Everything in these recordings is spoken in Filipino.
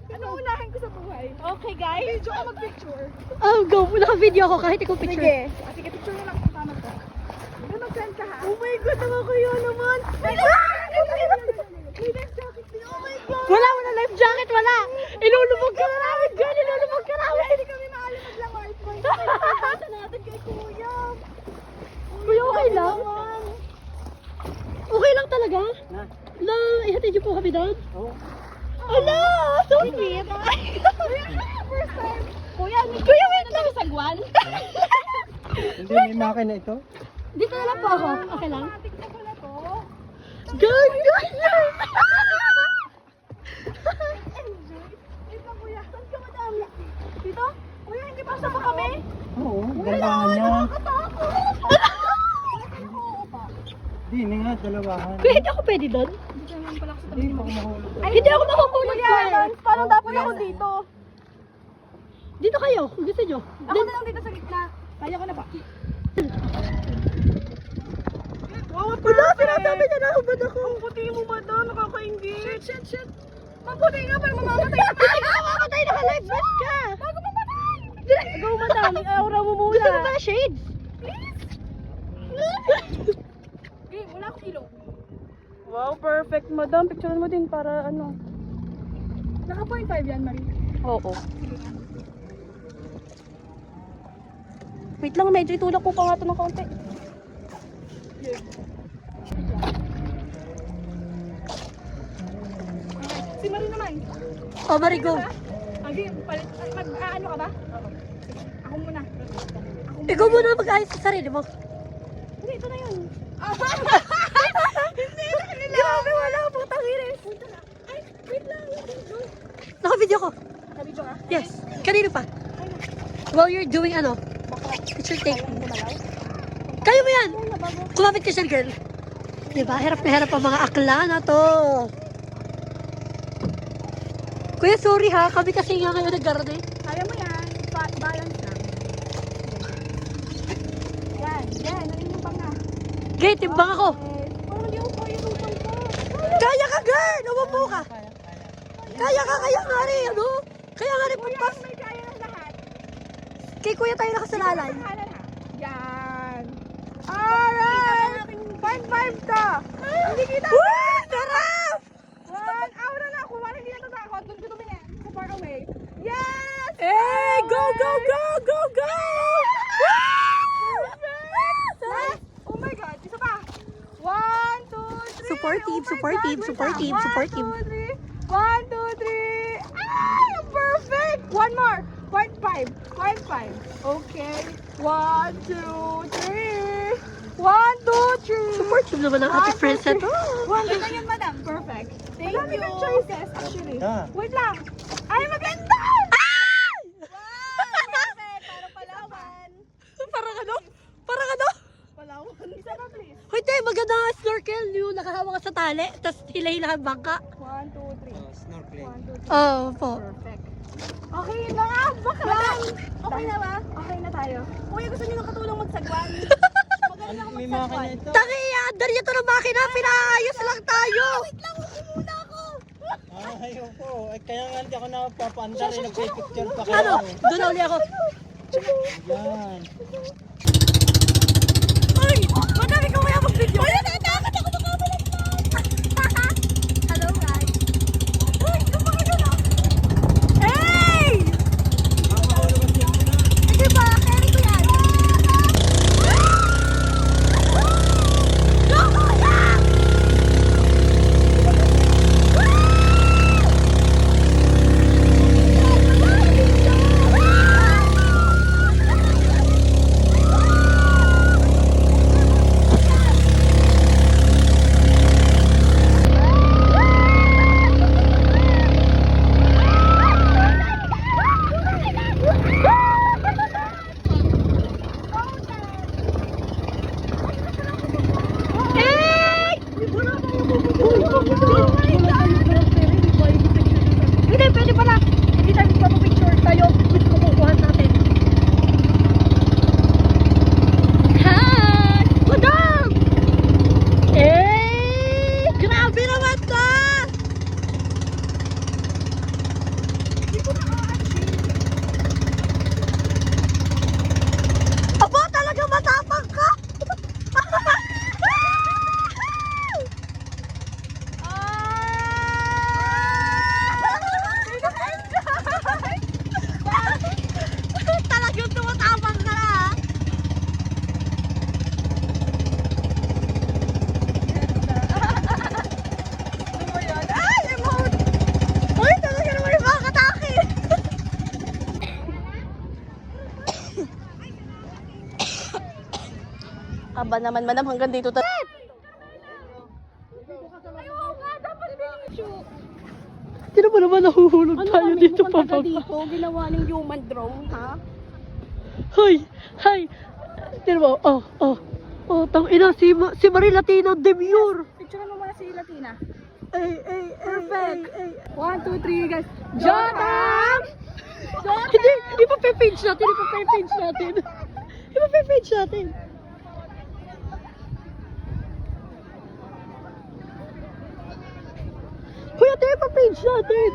Ano unahin ko sa buhay? Okay, guys. Video ko mag-picture. Oh, go. Naka-video ako kahit ikaw picture. Sige. Sige, picture mo lang kung tama to. Hindi mag-send ka ha? Oh my God, nakakaya naman. May life jacket din. Oh my God. Wala life jacket, wala. Ilulubog ka na namin, girl. Ilulubog ka namin. Hindi kami maalimag lang wifi. Pagkakita natin kay Kuya. Kuya, okay lang? Okay lang talaga? La, ihatid niyo po kami doon? Oo. Ala, so sweet. First time. Kuya, wait lang. Sagwan? Hindi, may makina ito. Dito na lang po ako. Okay lang? Tignan ko na to. Girl! Dito, Kuya. Saan ka madami? Dito? Kuya, hindi pa sa kami? Oo, gandahan niya. Nakatakot. Hindi nga, dalawahan. Kuya, hindi ako pwede doon? Dito naman pala ako sa Hindi, baka mahulog. Hindi ako makukulit Kuya, parang dapat ako dito. Dito kayo, kung gusto nyo. Ako na lang dito sa gitna. Kaya ko na ba? Wow, Wala, sinasabi niya na hubad ako. Ang puti mo, madam. Nakakaingit. Shit. Maputi nga, pero mamamatay na. Hindi ka mamamatay, naka-live vest ka. Bago mamatay. Go, madam. Aura mo muna. Gusto mo ba shades? Okay, wala akong ilong. Wow, perfect, madam. Picturean mo din para ano. Naka 0.5 yan, Marie. Oo. Wait lang, medyo itulak ko pa nga ito ng kaunti. Si Marie naman. Oh, Marie, go. Okay, palit. Ano ka ba? Ako muna. Ikaw muna mag-ayos sa sarili mo. Hindi, ito na yun. Hindi, grabe, wala akong putang iris. Ay, wait lang. Naka-video ko. Kabidyo ka? Yes. Kanino pa? While you're doing ano? Picture take. Kaya mo yan. Kumapit ka siya, girl. Diba? Hirap na hirap ang mga akla na to. Kuya, sorry ha. Kami kasi nga ngayon nag-garde. Kaya mo yan. Balance lang. Yan. Nalimutan pa nga. Gay, timbang ako. Parang hindi ako kaya tutal ko. Kaya ka, girl. Umupo ka. Kaya nga rin, ano? Kaya nga rin, pampas. May kaya ng lahat. Kay kuya tayo nakasalalay. Pangalan ha. Yan. Alright. 0.5 ka. Hindi kita. Woo! Sarap! 1 hour na ako. Wala hindi natatakot. Doon ko tumingin. So far away. Yes! Hey, go! Last. Oh my God. Isa pa. 1, 2, 3. Support team. 1, 2, 3. 1, 2, 3. Ay, perfect. One more. 0.5. Okay. 1, 2, 3. 1, 2, 3. Support team naman ang ating friends na to. Ganda yun, madam. Perfect. Thank you. Wala choices, actually. Ah. Wait lang. Ay, maganda! Perfect. Parang Palawan. Parang ano? Palawan. Isa na, please. Hoy, te, maganda nga snorkel. Yung nakahawa ka sa tali, tapos hila-hilahan bangka. 1, 2, 3. Snorkeling. 1, 2, 3. Oo po. Perfect. Okay yun na nga. Bakla. Okay na ba? Okay na tayo. Kuya, gusto niyo ng katulong magsagwan? Magaling ako May magsagwan. makina ito. Tangi, andar niya to ng makina. Pinaayos lang tayo. Wait lang, upo muna ako. Ayoko. Ay, kaya nga hindi ako napapaandar. Nagpipicture pa kayo. Ano? Doon na uli ako. Yan. Ay! Madami ko kaya mag-video. Wala, natakot ako makabalat lang. Hello, guys. Uy, kumakagal ako. Hey! Sige ba? Carry ko yan. Go, kuya! ba naman, madam? Hanggang dito tayo. Sino ba naman nahuhulog tayo dito pa Ano dito? Ginawa ng human drone, ha? Hoy! Hay! Sino ba? Oh, tang ina, si Marie Latina Demure! Picture mo muna si Latina. Perfect! 1, 2, 3, guys. Jotam! Hindi, ipa-page natin. Ipa-page natin. Kuya, ito ipa-page natin.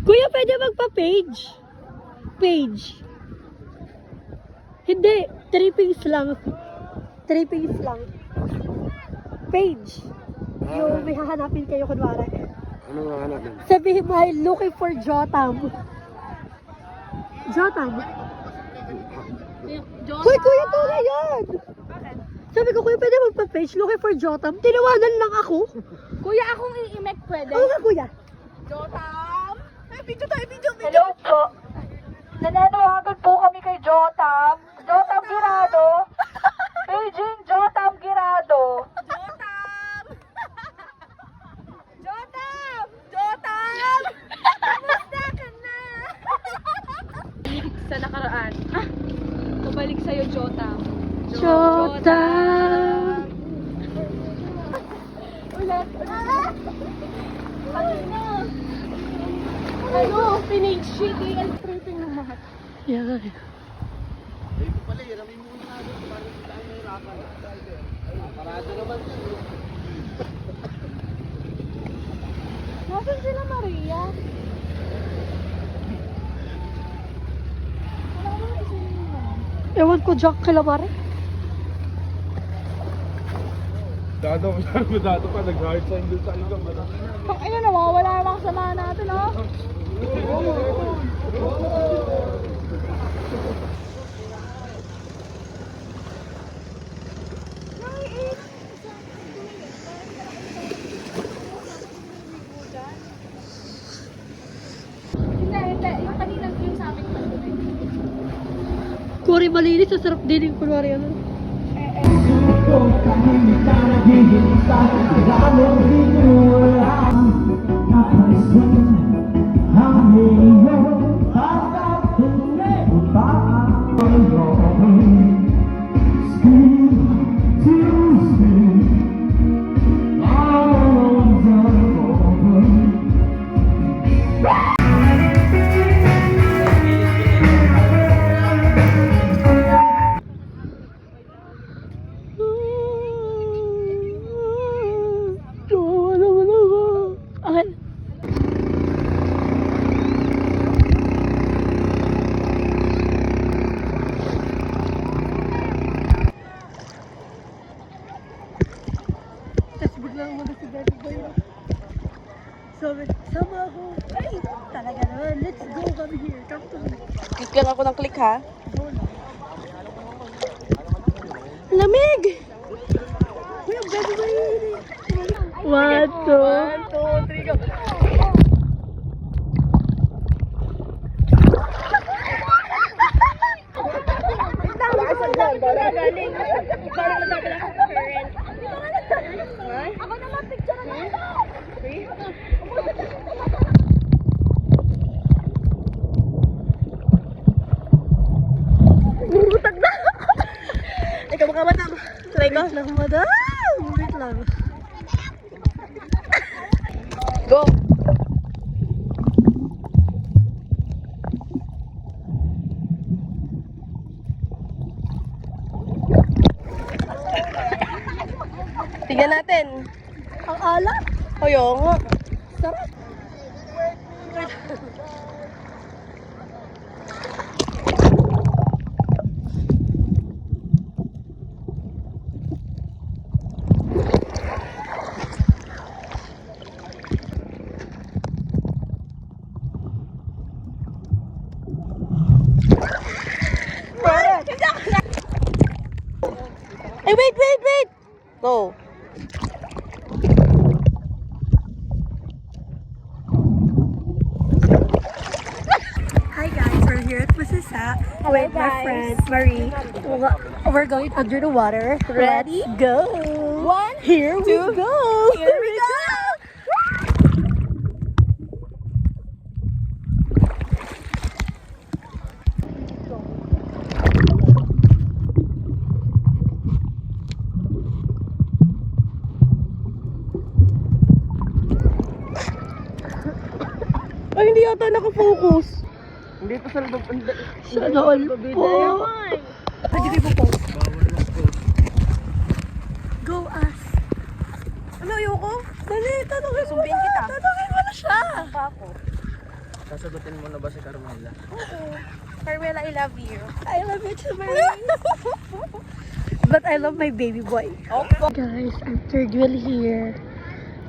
Kuya, pwede magpa-page. Page. Hindi, 3 pings lang. 3 pings lang. Page. Yung may hahanapin kayo kunwari. Ano nga hanapin? Sabihin mo ay looking for Jotam. Jotam? Hoy, kuya, ito na yan! Sabi ko, kuya, pwede magpa-page looking for Jotam. Tinawanan lang ako. Kuya, akong i-imek pwede? Oo nga, kuya. Jotam! Ay, video tayo, video. Hello po. Nananawagan po kami kay Jotam. Jotam Girado. Paging Jotam Girado. Jotam! Jotam! Jotam! Kamusta ka na? Sa nakaraan. Kumalik sa'yo, Jotam. Jotam. Ulit. Ano? Teenage shitty and tripping naman. Yan. Ito pala, hiramin muna natin para hindi tayo mahirapan. Parado naman yan. Nasaan sila, Maria? Wala naman isinin mo. Ewan ko, Jack Calamari. Dado pa, nag-hard sign doon sa ikang ba? Ano nawawala naman kasama natin, oh. Hindi. Yung kaninang yung sa amin. Kuri malinis, sa sarap din yung kunwari ano. Kawawa naman ako. Akin. Tapos biglang mag-asigari ko yun. Sabi, sama ako. Ay, talaga naman. Let's go, come here. Come to me. Click lang ako ng click, ha? Lamig! Uy, ang gabi ba yun? 1, 2. 1, 2, 3, go. Ako naman picture na ito. Bumutag na! Ikaw baka madam. Try ko. Lang, madam! Wait lang. Go. Tignan natin. Ang alat! Ay, oo nga. Sarap! Ay, wait! Go. Hi guys! Lisa with my friend Marie. We're going under the water. Ready? Go! One, Here we two, go! Here we go! Ay, hindi yata nakafocus. Hindi ito sa loob. Sana all po. Pwede kayo po. Go us. Ano, ayoko? Dali, tanongin mo Sumbin na. kita. Tanongin mo na siya. Pa ako. Sasagutin mo na ba si Carmela? Carmela, I love you. I love you too, Marie. But I love my baby boy. Okay. Guys, I'm third wheel here.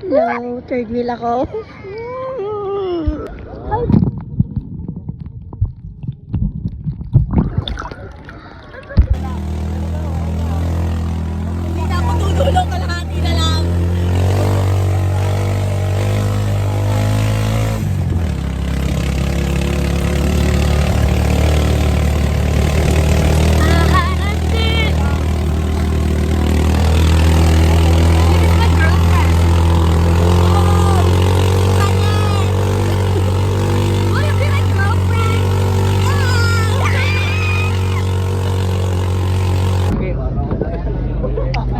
Hello, third wheel ako. Hindi na ako tutulong, kalahati na lang.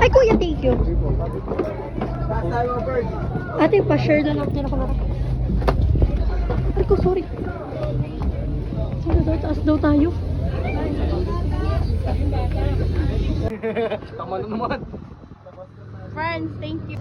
Ay, kuya, thank you. Ate, pa-share na lang din ako na. Ay ko, sorry. Sorry daw, taas daw tayo. Tama na naman. Friends, thank you.